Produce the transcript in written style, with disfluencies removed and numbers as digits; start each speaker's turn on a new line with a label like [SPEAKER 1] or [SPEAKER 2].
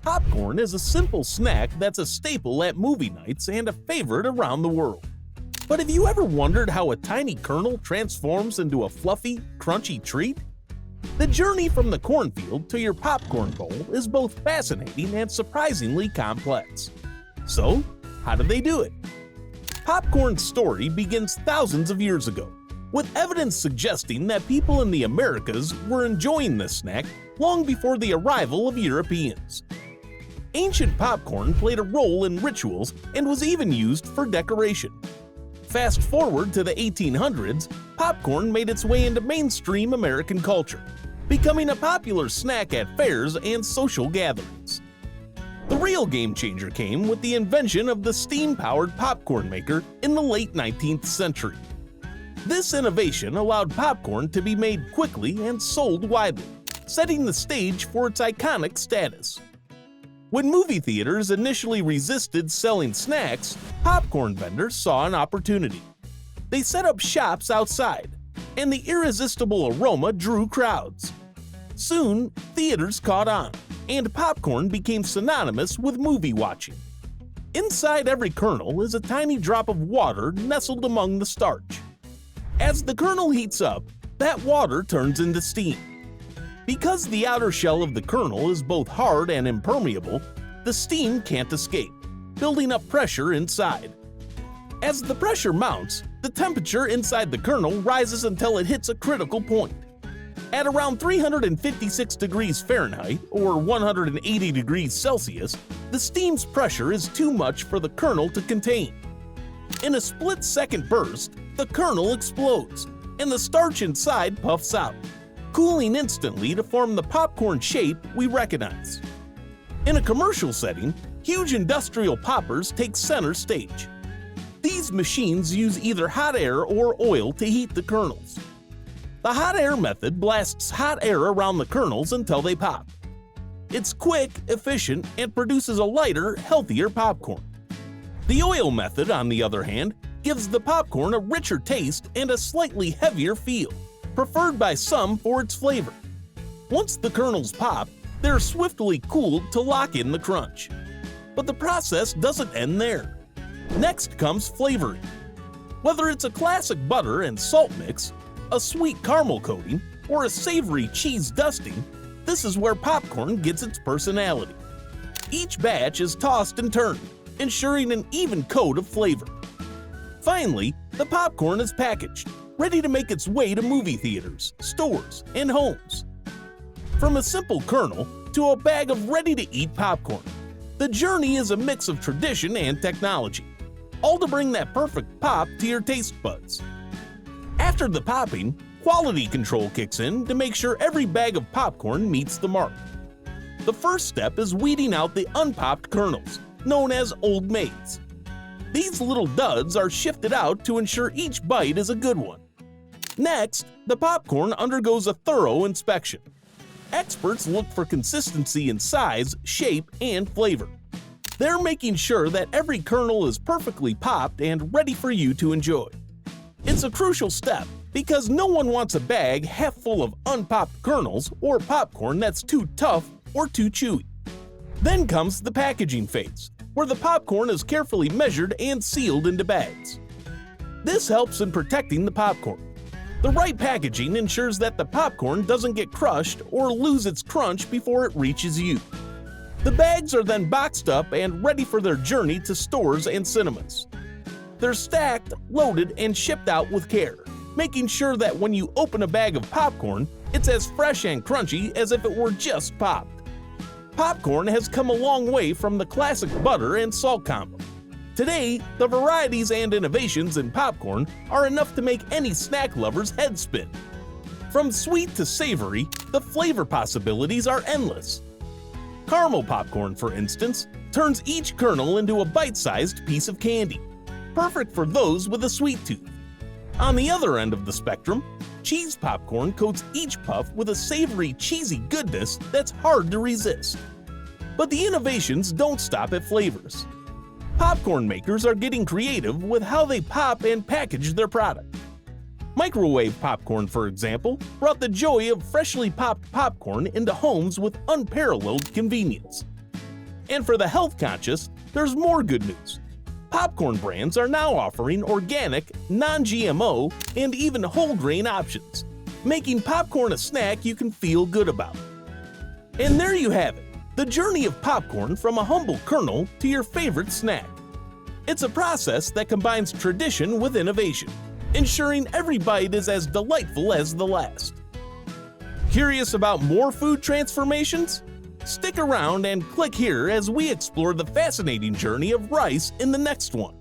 [SPEAKER 1] Popcorn is a simple snack that's a staple at movie nights and a favorite around the world. But have you ever wondered how a tiny kernel transforms into a fluffy, crunchy treat? The journey from the cornfield to your popcorn bowl is both fascinating and surprisingly complex. So, how do they do it? Popcorn's story begins thousands of years ago, with evidence suggesting that people in the Americas were enjoying this snack long before the arrival of Europeans. Ancient popcorn played a role in rituals and was even used for decoration. Fast forward to the 1800s, popcorn made its way into mainstream American culture, becoming a popular snack at fairs and social gatherings. The real game changer came with the invention of the steam-powered popcorn maker in the late 19th century. This innovation allowed popcorn to be made quickly and sold widely, setting the stage for its iconic status. When movie theaters initially resisted selling snacks, popcorn vendors saw an opportunity. They set up shops outside, and the irresistible aroma drew crowds. Soon, theaters caught on, and popcorn became synonymous with movie watching. Inside every kernel is a tiny drop of water nestled among the starch. As the kernel heats up, that water turns into steam. Because the outer shell of the kernel is both hard and impermeable, the steam can't escape, building up pressure inside. As the pressure mounts, the temperature inside the kernel rises until it hits a critical point. At around 356 degrees Fahrenheit or 180 degrees Celsius, the steam's pressure is too much for the kernel to contain. In a split-second burst, the kernel explodes, and the starch inside puffs out, cooling instantly to form the popcorn shape we recognize. In a commercial setting, huge industrial poppers take center stage. These machines use either hot air or oil to heat the kernels. The hot air method blasts hot air around the kernels until they pop. It's quick, efficient, and produces a lighter, healthier popcorn. The oil method, on the other hand, gives the popcorn a richer taste and a slightly heavier feel, preferred by some for its flavor. Once the kernels pop, they're swiftly cooled to lock in the crunch. But the process doesn't end there. Next comes flavoring. Whether it's a classic butter and salt mix, a sweet caramel coating, or a savory cheese dusting, this is where popcorn gets its personality. Each batch is tossed and turned, ensuring an even coat of flavor. Finally, the popcorn is packaged, ready to make its way to movie theaters, stores, and homes. From a simple kernel to a bag of ready-to-eat popcorn, the journey is a mix of tradition and technology, all to bring that perfect pop to your taste buds. After the popping, quality control kicks in to make sure every bag of popcorn meets the mark. The first step is weeding out the unpopped kernels, known as old maids. These little duds are shifted out to ensure each bite is a good one. Next, the popcorn undergoes a thorough inspection. Experts look for consistency in size, shape, and flavor. They're making sure that every kernel is perfectly popped and ready for you to enjoy. It's a crucial step because no one wants a bag half full of unpopped kernels or popcorn that's too tough or too chewy. Then comes the packaging phase, where the popcorn is carefully measured and sealed into bags. This helps in protecting the popcorn. The right packaging ensures that the popcorn doesn't get crushed or lose its crunch before it reaches you. The bags are then boxed up and ready for their journey to stores and cinemas. They're stacked, loaded, and shipped out with care, making sure that when you open a bag of popcorn, it's as fresh and crunchy as if it were just popped. Popcorn has come a long way from the classic butter and salt combo. Today, the varieties and innovations in popcorn are enough to make any snack lover's head spin. From sweet to savory, the flavor possibilities are endless. Caramel popcorn, for instance, turns each kernel into a bite-sized piece of candy, perfect for those with a sweet tooth. On the other end of the spectrum, cheese popcorn coats each puff with a savory, cheesy goodness that's hard to resist. But the innovations don't stop at flavors. Popcorn makers are getting creative with how they pop and package their product. Microwave popcorn, for example, brought the joy of freshly popped popcorn into homes with unparalleled convenience. And for the health conscious, there's more good news. Popcorn brands are now offering organic, non-GMO, and even whole grain options, making popcorn a snack you can feel good about. And there you have it, the journey of popcorn from a humble kernel to your favorite snack. It's a process that combines tradition with innovation, ensuring every bite is as delightful as the last. Curious about more food transformations? Stick around and click here as we explore the fascinating journey of rice in the next one.